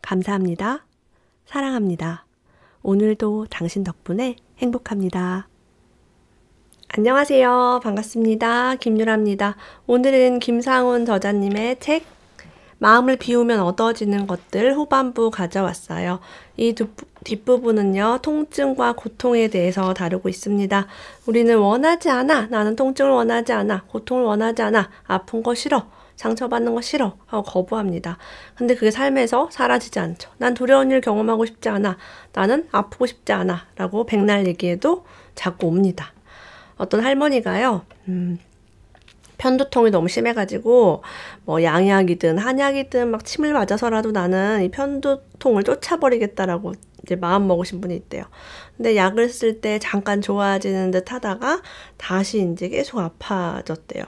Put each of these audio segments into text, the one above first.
감사합니다. 사랑합니다. 오늘도 당신 덕분에 행복합니다. 안녕하세요. 반갑습니다. 김유라입니다. 오늘은 김상훈 저자님의 책 마음을 비우면 얻어지는 것들 후반부 가져왔어요. 이 뒷부분은요, 통증과 고통에 대해서 다루고 있습니다. 우리는 원하지 않아. 나는 통증을 원하지 않아. 고통을 원하지 않아. 아픈 거 싫어. 상처받는 거 싫어. 하고 거부합니다. 근데 그게 삶에서 사라지지 않죠. 난 두려운 일 경험하고 싶지 않아. 나는 아프고 싶지 않아. 라고 백날 얘기해도 자꾸 옵니다. 어떤 할머니가요, 편두통이 너무 심해가지고 뭐 양약이든 한약이든 막 침을 맞아서라도 나는 이 편두통을 쫓아버리겠다라고 이제 마음 먹으신 분이 있대요. 근데 약을 쓸 때 잠깐 좋아지는 듯 하다가 다시 이제 계속 아파졌대요.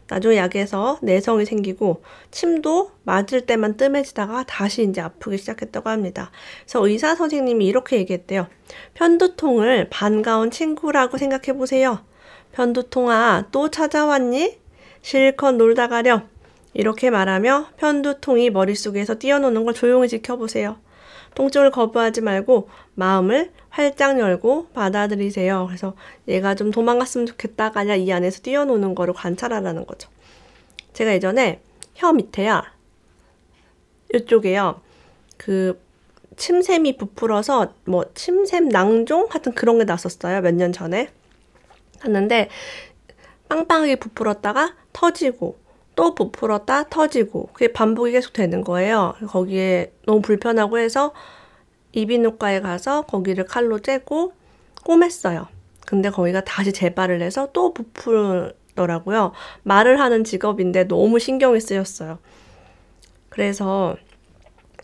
나중에 약에서 내성이 생기고 침도 맞을 때만 뜸해지다가 다시 이제 아프기 시작했다고 합니다. 그래서 의사 선생님이 이렇게 얘기했대요. 편두통을 반가운 친구라고 생각해 보세요. 편두통아, 또 찾아왔니? 실컷 놀다 가렴. 이렇게 말하며 편두통이 머릿속에서 뛰어노는 걸 조용히 지켜보세요. 통증을 거부하지 말고 마음을 활짝 열고 받아들이세요. 그래서 얘가 좀 도망갔으면 좋겠다가 아니라 이 안에서 뛰어노는 거를 관찰하라는 거죠. 제가 예전에 혀 밑에야 이쪽에요. 그 침샘이 부풀어서 뭐 침샘 낭종 같은 그런 게 났었어요. 몇 년 전에. 했는데 빵빵하게 부풀었다가 터지고 또 부풀었다 터지고 그게 반복이 계속 되는 거예요. 거기에 너무 불편하고 해서 이비인후과에 가서 거기를 칼로 째고 꼬맸어요. 근데 거기가 다시 재발을 해서 또 부풀더라고요. 말을 하는 직업인데 너무 신경이 쓰였어요. 그래서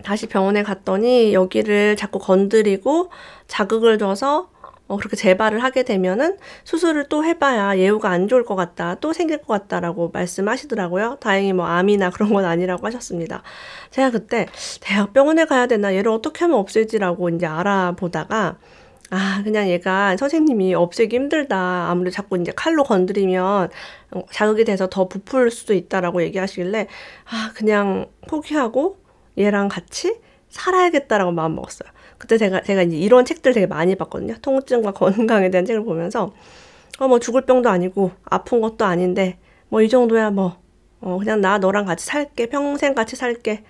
다시 병원에 갔더니 여기를 자꾸 건드리고 자극을 줘서 그렇게 재발을 하게 되면은 수술을 또 해봐야 예후가 안 좋을 것 같다, 또 생길 것 같다라고 말씀하시더라고요. 다행히 뭐 암이나 그런 건 아니라고 하셨습니다. 제가 그때 대학병원에 가야 되나, 얘를 어떻게 하면 없애지라고 이제 알아보다가 그냥 얘가 선생님이 없애기 힘들다. 아무래도 자꾸 이제 칼로 건드리면 자극이 돼서 더 부풀 수도 있다라고 얘기하시길래 그냥 포기하고 얘랑 같이 살아야겠다라고 마음 먹었어요. 그때 제가 이제 이런 책들 되게 많이 봤거든요. 통증과 건강에 대한 책을 보면서 뭐 죽을 병도 아니고 아픈 것도 아닌데 뭐 이 정도야 그냥 나 너랑 같이 살게. 평생 같이 살게.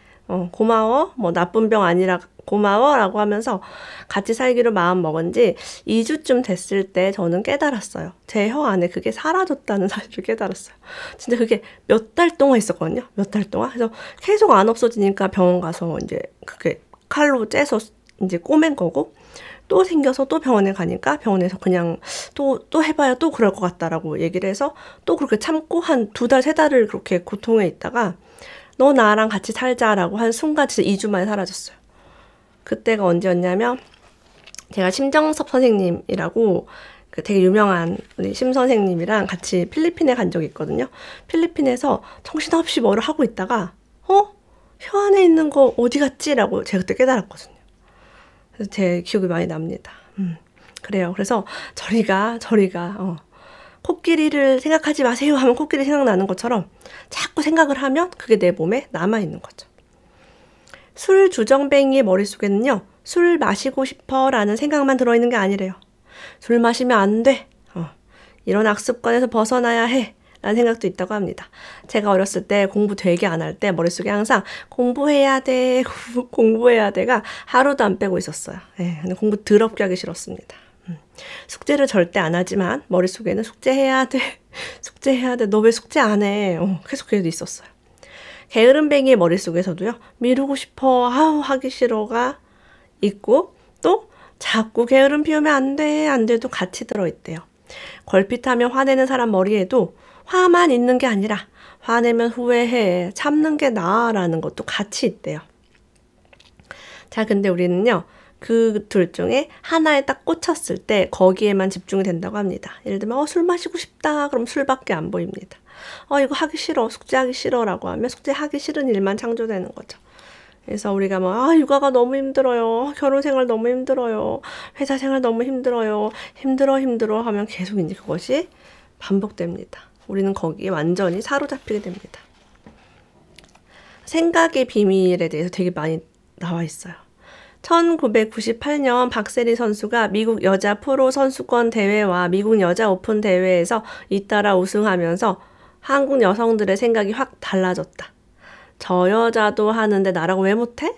고마워. 뭐 나쁜 병 아니라 고마워 라고 하면서 같이 살기로 마음 먹은 지 2주쯤 됐을 때 저는 깨달았어요. 제 혀 안에 그게 사라졌다는 사실을 깨달았어요. 진짜 그게 몇 달 동안 있었거든요. 몇 달 동안. 그래서 계속 안 없어지니까 병원 가서 이제 그게 칼로 째서 이제 꼬맨 거고, 또 생겨서 또 병원에 가니까 병원에서 그냥 또 해봐야 또 그럴 것 같다라고 얘기를 해서 또 그렇게 참고 한 2달, 3달을 그렇게 고통에 있다가 너 나랑 같이 살자라고 한 순간 진짜 2주 만에 사라졌어요. 그때가 언제였냐면 제가 심정섭 선생님이라고 그 되게 유명한 우리 심 선생님이랑 같이 필리핀에 간 적이 있거든요. 필리핀에서 정신없이 뭐를 하고 있다가 혀 안에 있는 거 어디 갔지? 라고 제가 그때 깨달았거든요. 그래서 제 기억이 많이 납니다. 그래요. 그래서 저리가 코끼리를 생각하지 마세요 하면 코끼리 생각나는 것처럼 자꾸 생각을 하면 그게 내 몸에 남아있는 거죠. 술 주정뱅이의 머릿속에는요, 술 마시고 싶어 라는 생각만 들어있는 게 아니래요. 술 마시면 안 돼. 이런 악습관에서 벗어나야 해. 라는 생각도 있다고 합니다. 제가 어렸을 때 공부 되게 안 할 때 머릿속에 항상 공부해야 돼, 공부해야 돼가 하루도 안 빼고 있었어요. 근데 공부 더럽게 하기 싫었습니다. 숙제를 절대 안 하지만 머릿속에는 숙제해야 돼, 숙제해야 돼, 너 왜 숙제 안 해? 계속 그래도 있었어요. 게으름뱅이의 머릿속에서도요, 미루고 싶어, 하기 싫어가 있고, 또 자꾸 게으름 피우면 안 돼, 안 돼도 같이 들어있대요. 걸핏하면 화내는 사람 머리에도 화만 있는 게 아니라 화내면 후회해, 참는 게 나아라는 것도 같이 있대요. 자, 근데 우리는요, 그 둘 중에 하나에 딱 꽂혔을 때 거기에만 집중이 된다고 합니다. 예를 들면 술 마시고 싶다. 그럼 술밖에 안 보입니다. 이거 하기 싫어. 숙제하기 싫어라고 하면 숙제하기 싫은 일만 창조되는 거죠. 그래서 우리가 육아가 너무 힘들어요. 결혼 생활 너무 힘들어요. 회사 생활 너무 힘들어요. 힘들어 하면 계속 이제 그것이 반복됩니다. 우리는 거기에 완전히 사로잡히게 됩니다. 생각의 비밀에 대해서 되게 많이 나와 있어요. 1998년 박세리 선수가 미국 여자 프로 선수권 대회와 미국 여자 오픈 대회에서 잇따라 우승하면서 한국 여성들의 생각이 확 달라졌다. 저 여자도 하는데 나라고 왜 못해?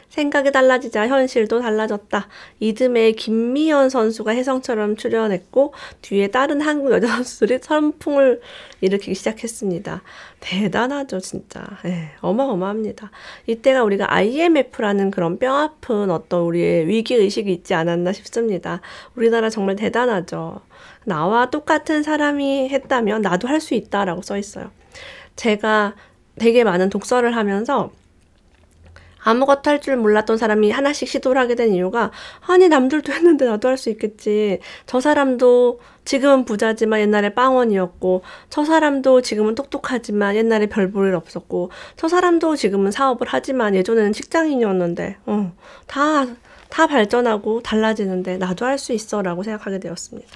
생각이 달라지자 현실도 달라졌다. 이듬해 김미연 선수가 혜성처럼 출연했고 뒤에 다른 한국 여자 선수들이 선풍을 일으키기 시작했습니다. 대단하죠, 진짜. 어마어마합니다. 이때가 우리가 IMF라는 그런 뼈아픈 어떤 우리의 위기의식이 있지 않았나 싶습니다. 우리나라 정말 대단하죠. 나와 똑같은 사람이 했다면 나도 할 수 있다라고 써 있어요. 제가 되게 많은 독서를 하면서 아무것도 할 줄 몰랐던 사람이 하나씩 시도를 하게 된 이유가 아니 남들도 했는데 나도 할 수 있겠지. 저 사람도 지금은 부자지만 옛날에 빵원이었고 저 사람도 지금은 똑똑하지만 옛날에 별 볼 일 없었고 저 사람도 지금은 사업을 하지만 예전에는 직장인이었는데 다 발전하고 달라지는데 나도 할 수 있어 라고 생각하게 되었습니다.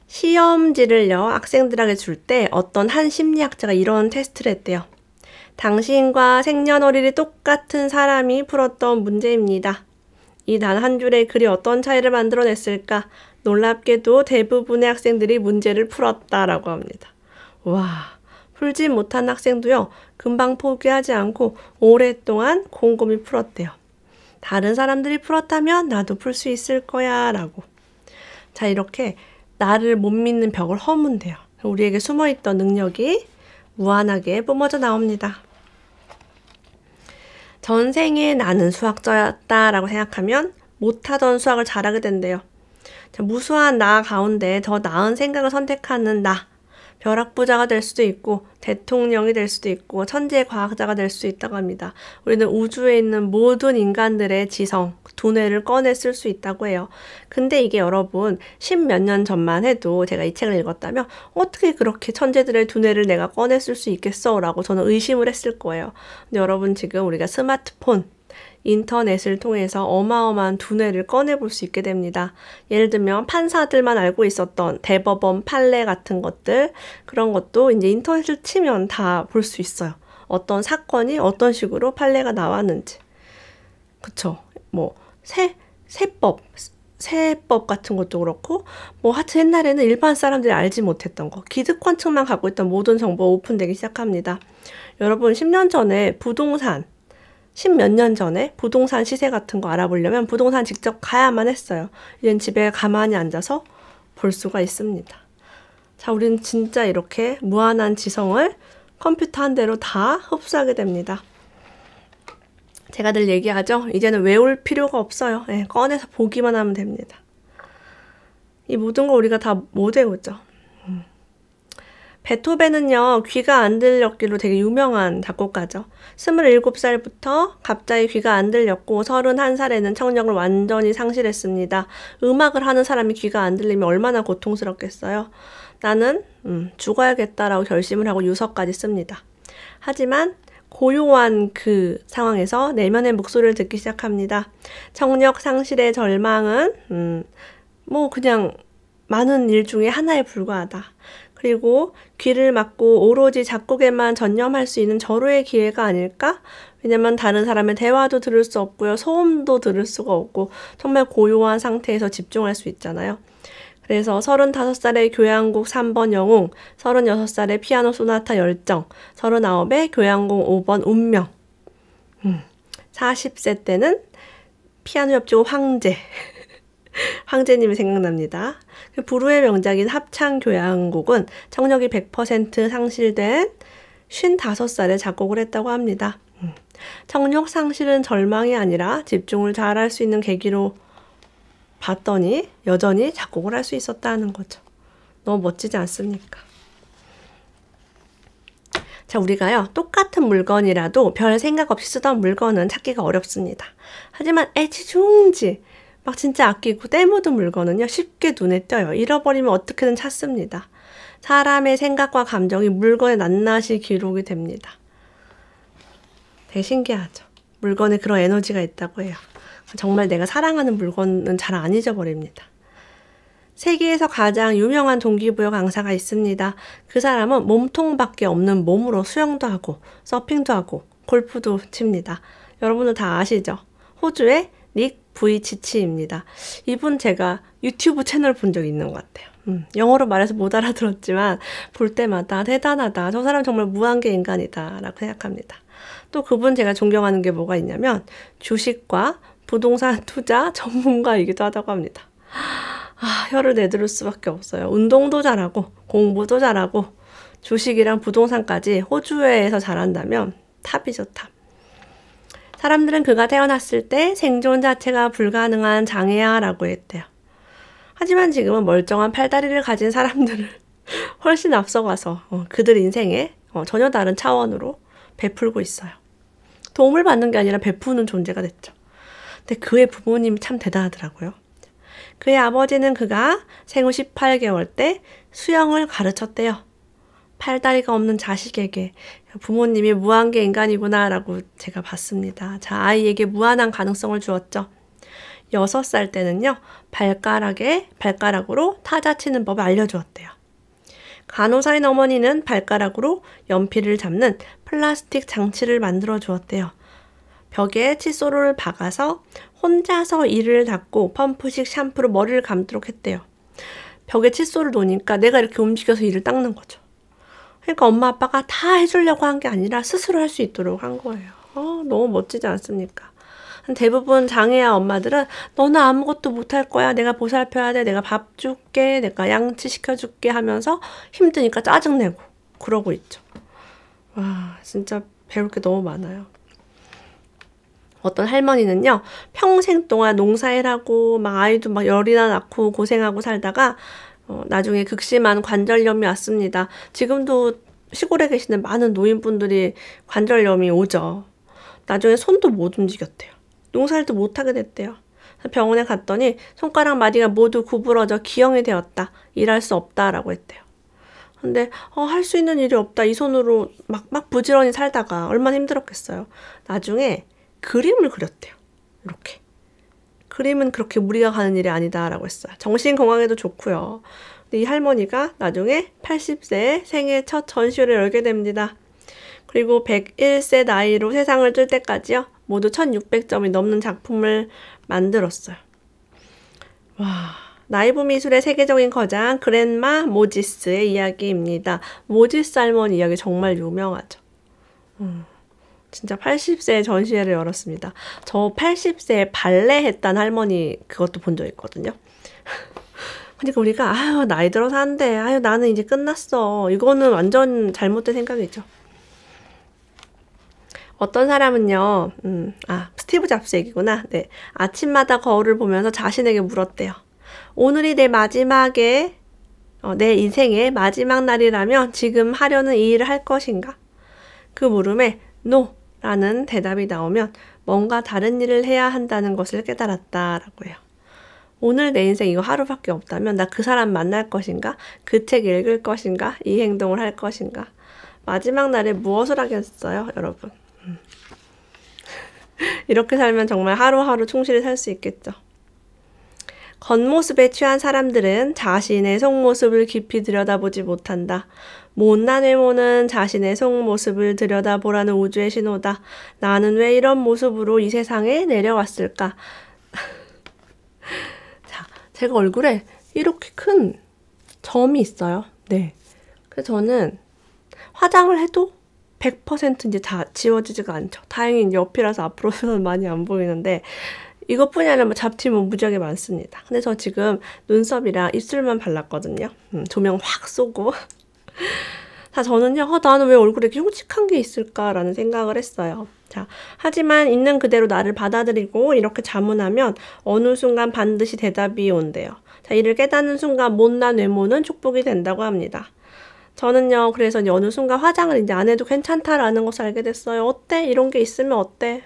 시험지를요 학생들에게 줄 때 어떤 한 심리학자가 이런 테스트를 했대요. 당신과 생년월일이 똑같은 사람이 풀었던 문제입니다. 이 단 한 줄의 글이 어떤 차이를 만들어냈을까? 놀랍게도 대부분의 학생들이 문제를 풀었다라고 합니다. 와, 풀지 못한 학생도요, 금방 포기하지 않고 오랫동안 곰곰이 풀었대요. 다른 사람들이 풀었다면 나도 풀 수 있을 거야 라고. 자, 이렇게 나를 못 믿는 벽을 허면 돼요. 우리에게 숨어있던 능력이 무한하게 뿜어져 나옵니다. 전생에 나는 수학자였다라고 생각하면 못하던 수학을 잘하게 된대요. 무수한 나 가운데 더 나은 생각을 선택하는 나. 벼락부자가 될 수도 있고 대통령이 될 수도 있고 천재 과학자가 될 수 있다고 합니다. 우리는 우주에 있는 모든 인간들의 지성, 두뇌를 꺼내 쓸 수 있다고 해요. 근데 이게 여러분 10몇 년 전만 해도 제가 이 책을 읽었다면 어떻게 그렇게 천재들의 두뇌를 내가 꺼내 쓸 수 있겠어? 라고 저는 의심을 했을 거예요. 근데 여러분 지금 우리가 스마트폰, 인터넷을 통해서 어마어마한 두뇌를 꺼내볼 수 있게 됩니다. 예를 들면 판사들만 알고 있었던 대법원 판례 같은 것들, 그런 것도 이제 인터넷을 치면 다 볼 수 있어요. 어떤 사건이 어떤 식으로 판례가 나왔는지. 그쵸? 뭐 세법 같은 것도 그렇고 하여튼 옛날에는 일반 사람들이 알지 못했던 거, 기득권층만 갖고 있던 모든 정보가 오픈되기 시작합니다. 여러분 10년 전에 부동산 10몇 년 전에 부동산 시세 같은 거 알아보려면 부동산 직접 가야만 했어요. 이젠 집에 가만히 앉아서 볼 수가 있습니다. 자, 우리는 진짜 이렇게 무한한 지성을 컴퓨터 한 대로 다 흡수하게 됩니다. 제가 늘 얘기하죠. 이제는 외울 필요가 없어요. 꺼내서 보기만 하면 됩니다. 이 모든 거 우리가 다 못 외우죠. 베토벤은요, 귀가 안 들렸기로 되게 유명한 작곡가죠. 27살부터 갑자기 귀가 안 들렸고 31살에는 청력을 완전히 상실했습니다. 음악을 하는 사람이 귀가 안 들리면 얼마나 고통스럽겠어요. 나는 죽어야겠다라고 결심을 하고 유서까지 씁니다. 하지만 고요한 그 상황에서 내면의 목소리를 듣기 시작합니다. 청력 상실의 절망은 그냥 많은 일 중에 하나에 불과하다. 그리고 귀를 막고 오로지 작곡에만 전념할 수 있는 절호의 기회가 아닐까? 왜냐면 다른 사람의 대화도 들을 수 없고요. 소음도 들을 수가 없고 정말 고요한 상태에서 집중할 수 있잖아요. 그래서 35살에 교향곡 3번 영웅, 36살에 피아노 소나타 열정, 39에 교향곡 5번 운명, 40세 때는 피아노 협주곡 황제, 황제님이 생각납니다. 불후의 명작인 합창교향곡은 청력이 100% 상실된 55살에 작곡을 했다고 합니다. 청력 상실은 절망이 아니라 집중을 잘할 수 있는 계기로 봤더니 여전히 작곡을 할 수 있었다는 거죠. 너무 멋지지 않습니까? 자, 우리가요, 똑같은 물건이라도 별 생각 없이 쓰던 물건은 찾기가 어렵습니다. 하지만 애지중지 막 진짜 아끼고 때 묻은 물건은요, 쉽게 눈에 띄어요. 잃어버리면 어떻게든 찾습니다. 사람의 생각과 감정이 물건에 낱낱이 기록이 됩니다. 되게 신기하죠. 물건에 그런 에너지가 있다고 해요. 정말 내가 사랑하는 물건은 잘 안 잊어버립니다. 세계에서 가장 유명한 동기부여 강사가 있습니다. 그 사람은 몸통밖에 없는 몸으로 수영도 하고 서핑도 하고 골프도 칩니다. 여러분들 다 아시죠? 호주의 닉 부이치치입니다. 이분 제가 유튜브 채널 본 적 있는 것 같아요. 영어로 말해서 못 알아들었지만 볼 때마다 대단하다. 저 사람 정말 무한계 인간이다 라고 생각합니다. 또 그분 제가 존경하는 게 뭐가 있냐면 주식과 부동산 투자 전문가이기도 하다고 합니다. 혀를 내두를 수밖에 없어요. 운동도 잘하고 공부도 잘하고 주식이랑 부동산까지 호주에서 잘한다면 탑이죠, 탑. 사람들은 그가 태어났을 때 생존 자체가 불가능한 장애야 라고 했대요. 하지만 지금은 멀쩡한 팔다리를 가진 사람들을 훨씬 앞서가서 그들 인생에 전혀 다른 차원으로 베풀고 있어요. 도움을 받는 게 아니라 베푸는 존재가 됐죠. 근데 그의 부모님이 참 대단하더라고요. 그의 아버지는 그가 생후 18개월 때 수영을 가르쳤대요. 팔다리가 없는 자식에게 부모님이 무한계 인간이구나 라고 제가 봤습니다. 자, 아이에게 무한한 가능성을 주었죠. 6살 때는요, 발가락으로 타자 치는 법을 알려주었대요. 간호사인 어머니는 발가락으로 연필을 잡는 플라스틱 장치를 만들어 주었대요. 벽에 칫솔을 박아서 혼자서 이를 닦고 펌프식 샴푸로 머리를 감도록 했대요. 벽에 칫솔을 놓으니까 내가 이렇게 움직여서 이를 닦는 거죠. 그러니까 엄마 아빠가 다 해주려고 한 게 아니라 스스로 할 수 있도록 한 거예요. 너무 멋지지 않습니까? 대부분 장애아 엄마들은 너는 아무것도 못할 거야. 내가 보살펴야 돼. 내가 밥 줄게. 내가 양치시켜줄게 하면서 힘드니까 짜증내고 그러고 있죠. 와, 진짜 배울 게 너무 많아요. 어떤 할머니는요, 평생 동안 농사일하고 막 아이도 막 열이나 낳고 고생하고 살다가 나중에 극심한 관절염이 왔습니다. 지금도 시골에 계시는 많은 노인분들이 관절염이 오죠. 나중에 손도 못 움직였대요. 농사일도 못하게 됐대요. 병원에 갔더니 손가락 마디가 모두 구부러져 기형이 되었다. 일할 수 없다라고 했대요. 근데 할 수 있는 일이 없다. 이 손으로 막 부지런히 살다가 얼마나 힘들었겠어요. 나중에 그림을 그렸대요. 이렇게. 그림은 그렇게 무리가 가는 일이 아니다라고 했어요. 정신 건강에도 좋고요. 근데 이 할머니가 나중에 80세에 생애 첫 전시회를 열게 됩니다. 그리고 101세 나이로 세상을 뜰 때까지요. 모두 1600점이 넘는 작품을 만들었어요. 와, 나이브 미술의 세계적인 거장 그랜마 모지스의 이야기입니다. 모지스 할머니 이야기 정말 유명하죠. 진짜 80세에 전시회를 열었습니다. 저 80세에 발레 했던 할머니 그것도 본 적 있거든요. 그러니까 우리가 나이 들어서 한대. 나는 이제 끝났어. 이거는 완전 잘못된 생각이죠. 어떤 사람은요. 스티브 잡스 얘기구나. 네. 아침마다 거울을 보면서 자신에게 물었대요. 오늘이 내 인생의 마지막 날이라면 지금 하려는 이 일을 할 것인가? 그 물음에 No 라는 대답이 나오면 뭔가 다른 일을 해야 한다는 것을 깨달았다라고 해요. 오늘 내 인생 이거 하루밖에 없다면 나 그 사람 만날 것인가? 그 책 읽을 것인가? 이 행동을 할 것인가? 마지막 날에 무엇을 하겠어요, 여러분? 이렇게 살면 정말 하루하루 충실히 살 수 있겠죠. 겉모습에 취한 사람들은 자신의 속모습을 깊이 들여다보지 못한다. 못난 외모는 자신의 속모습을 들여다보라는 우주의 신호다. 나는 왜 이런 모습으로 이 세상에 내려왔을까? 자, 제가 얼굴에 이렇게 큰 점이 있어요. 네. 그래서 저는 화장을 해도 100% 이제 다 지워지지가 않죠. 다행히 옆이라서 앞으로는 많이 안 보이는데 이것뿐이 아니라 잡티 무지하게 많습니다. 근데 저 지금 눈썹이랑 입술만 발랐거든요. 조명 확 쏘고. 자, 저는요, 나는 왜 얼굴에 이렇게 흉측한 게 있을까라는 생각을 했어요. 자, 하지만 있는 그대로 나를 받아들이고 이렇게 자문하면 어느 순간 반드시 대답이 온대요. 자, 이를 깨닫는 순간 못난 외모는 축복이 된다고 합니다. 저는요, 그래서 이제 어느 순간 화장을 이제 안 해도 괜찮다라는 것을 알게 됐어요. 어때? 이런 게 있으면 어때?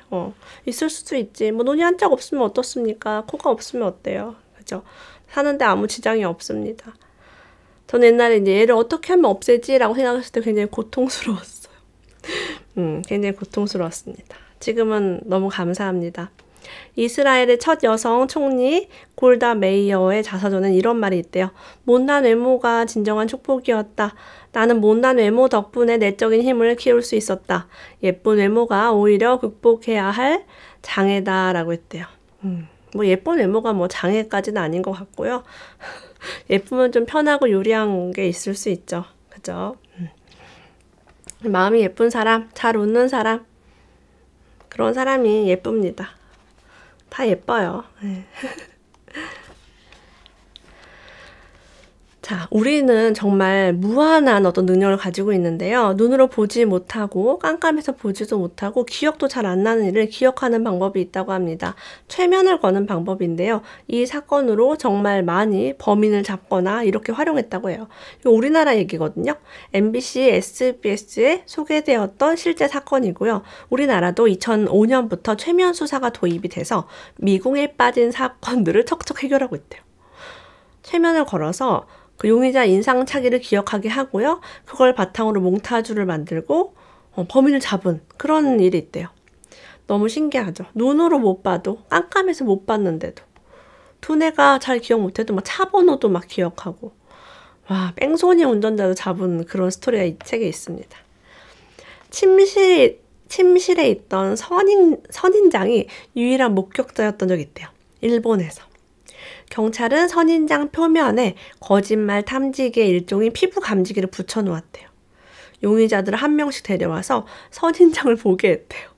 있을 수도 있지. 눈이 한짝 없으면 어떻습니까? 코가 없으면 어때요? 그죠? 사는데 아무 지장이 없습니다. 저는 옛날에 이제 얘를 어떻게 하면 없애지라고 생각했을 때 굉장히 고통스러웠어요. 굉장히 고통스러웠습니다. 지금은 너무 감사합니다. 이스라엘의 첫 여성 총리 골다 메이어의 자서전엔 이런 말이 있대요. 못난 외모가 진정한 축복이었다. 나는 못난 외모 덕분에 내적인 힘을 키울 수 있었다. 예쁜 외모가 오히려 극복해야 할 장애다라고 했대요. 뭐 예쁜 외모가 뭐 장애까지는 아닌 것 같고요. 예쁘면 좀 편하고 유리한 게 있을 수 있죠. 그죠? 마음이 예쁜 사람, 잘 웃는 사람, 그런 사람이 예쁩니다. 다 예뻐요. 자, 우리는 정말 무한한 어떤 능력을 가지고 있는데요. 눈으로 보지 못하고 깜깜해서 보지도 못하고 기억도 잘 안 나는 일을 기억하는 방법이 있다고 합니다. 최면을 거는 방법인데요. 이 사건으로 정말 많이 범인을 잡거나 이렇게 활용했다고 해요. 이거 우리나라 얘기거든요. MBC, SBS에 소개되었던 실제 사건이고요. 우리나라도 2005년부터 최면 수사가 도입이 돼서 미궁에 빠진 사건들을 척척 해결하고 있대요. 최면을 걸어서 그 용의자 인상착의를 기억하게 하고요. 그걸 바탕으로 몽타주를 만들고 범인을 잡은 그런 일이 있대요. 너무 신기하죠. 눈으로 못 봐도 깜깜해서 못 봤는데도 두뇌가 잘 기억 못해도 막 차 번호도 막 기억하고 와 뺑소니 운전자도 잡은 그런 스토리가 이 책에 있습니다. 침실에 있던 선인장이 유일한 목격자였던 적이 있대요. 일본에서. 경찰은 선인장 표면에 거짓말 탐지기의 일종인 피부 감지기를 붙여놓았대요. 용의자들을 한 명씩 데려와서 선인장을 보게 했대요.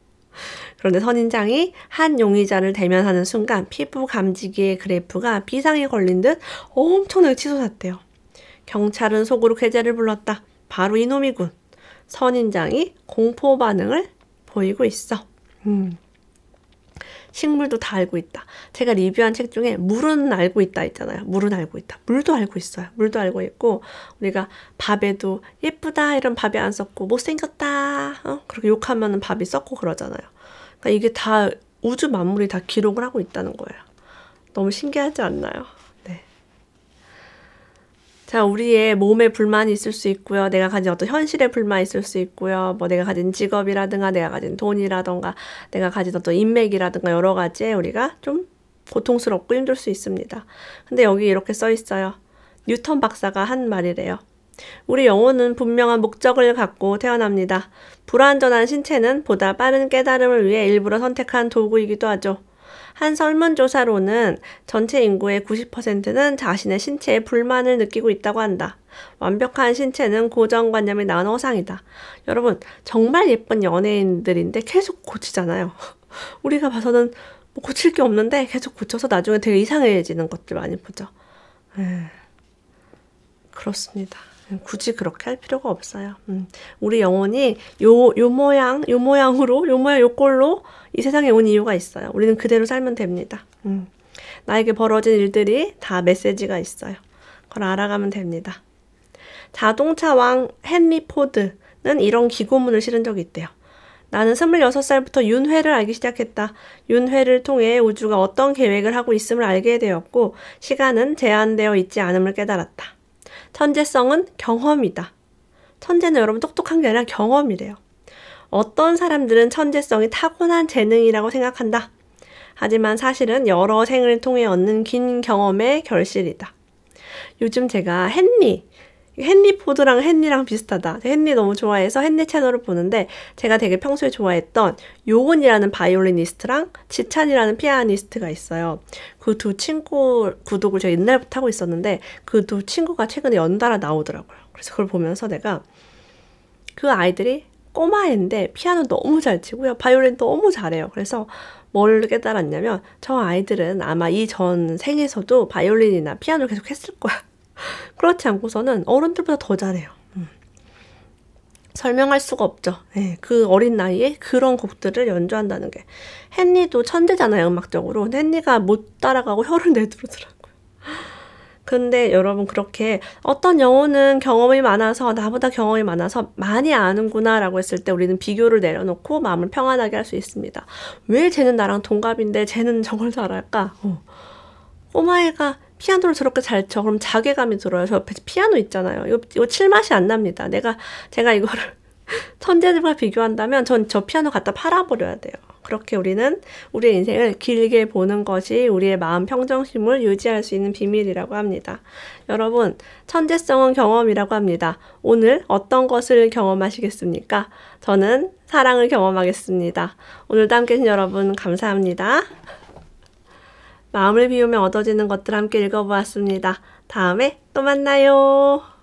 그런데 선인장이 한 용의자를 대면하는 순간 피부 감지기의 그래프가 비상에 걸린 듯 엄청나게 치솟았대요. 경찰은 속으로 쾌재를 불렀다. 바로 이놈이군. 선인장이 공포 반응을 보이고 있어. 식물도 다 알고 있다. 제가 리뷰한 책 중에 물은 알고 있다 있잖아요. 물은 알고 있다. 물도 알고 있어요. 물도 알고 있고 우리가 밥에도 예쁘다 이런 밥이 안 썩고 못생겼다 그렇게 욕하면 밥이 썩고 그러잖아요. 그러니까 이게 다 우주 만물이 다 기록을 하고 있다는 거예요. 너무 신기하지 않나요? 네. 자, 우리의 몸에 불만이 있을 수 있고요. 내가 가진 어떤 현실에 불만이 있을 수 있고요. 뭐 내가 가진 직업이라든가 내가 가진 돈이라든가 내가 가진 어떤 인맥이라든가 여러 가지에 우리가 좀 고통스럽고 힘들 수 있습니다. 근데 여기 이렇게 써 있어요. 뉴턴 박사가 한 말이래요. 우리 영혼은 분명한 목적을 갖고 태어납니다. 불완전한 신체는 보다 빠른 깨달음을 위해 일부러 선택한 도구이기도 하죠. 한 설문조사로는 전체 인구의 90%는 자신의 신체에 불만을 느끼고 있다고 한다. 완벽한 신체는 고정관념이 낳은 허상이다. 여러분 정말 예쁜 연예인들인데 계속 고치잖아요. 우리가 봐서는 뭐 고칠 게 없는데 계속 고쳐서 나중에 되게 이상해지는 것들 많이 보죠. 그렇습니다. 굳이 그렇게 할 필요가 없어요. 우리 영혼이 요 모양으로, 요 꼴로 이 세상에 온 이유가 있어요. 우리는 그대로 살면 됩니다. 나에게 벌어진 일들이 다 메시지가 있어요. 그걸 알아가면 됩니다. 자동차 왕 헨리 포드는 이런 기고문을 실은 적이 있대요. 나는 26살부터 윤회를 알기 시작했다. 윤회를 통해 우주가 어떤 계획을 하고 있음을 알게 되었고 시간은 제한되어 있지 않음을 깨달았다. 천재성은 경험이다. 천재는 여러분 똑똑한 게 아니라 경험이래요. 어떤 사람들은 천재성이 타고난 재능이라고 생각한다. 하지만 사실은 여러 생을 통해 얻는 긴 경험의 결실이다. 요즘 제가 헨리 포드랑 헨리랑 비슷하다. 헨리 너무 좋아해서 헨리 채널을 보는데 제가 되게 평소에 좋아했던 요은이라는 바이올리니스트랑 지찬이라는 피아니스트가 있어요. 그 두 친구 구독을 제가 옛날부터 하고 있었는데 그 두 친구가 최근에 연달아 나오더라고요. 그래서 그걸 보면서 내가 그 아이들이 꼬마애인데 피아노 너무 잘 치고요. 바이올린 너무 잘해요. 그래서 뭘 깨달았냐면 저 아이들은 아마 이 전 생에서도 바이올린이나 피아노를 계속 했을 거야. 그렇지 않고서는 어른들보다 더 잘해요. 설명할 수가 없죠. 네, 그 어린 나이에 그런 곡들을 연주한다는 게. 헨리도 천재잖아요, 음악적으로. 근데 헨리가 못 따라가고 혀를 내두르더라고요. 근데 여러분 그렇게 어떤 영혼은 경험이 많아서 나보다 경험이 많아서 많이 아는구나 라고 했을 때 우리는 비교를 내려놓고 마음을 평안하게 할 수 있습니다. 왜 쟤는 나랑 동갑인데 쟤는 저걸 잘할까? 꼬마애가 피아노를 저렇게 잘 쳐. 그럼 자괴감이 들어요. 저 옆에 피아노 있잖아요. 이거 칠 맛이 안 납니다. 제가 이거를 천재들과 비교한다면 전 저 피아노 갖다 팔아버려야 돼요. 그렇게 우리는 우리의 인생을 길게 보는 것이 우리의 마음 평정심을 유지할 수 있는 비밀이라고 합니다. 여러분, 천재성은 경험이라고 합니다. 오늘 어떤 것을 경험하시겠습니까? 저는 사랑을 경험하겠습니다. 오늘도 함께 해주신 여러분 감사합니다. 마음을 비우며 얻어지는 것들 함께 읽어보았습니다. 다음에 또 만나요.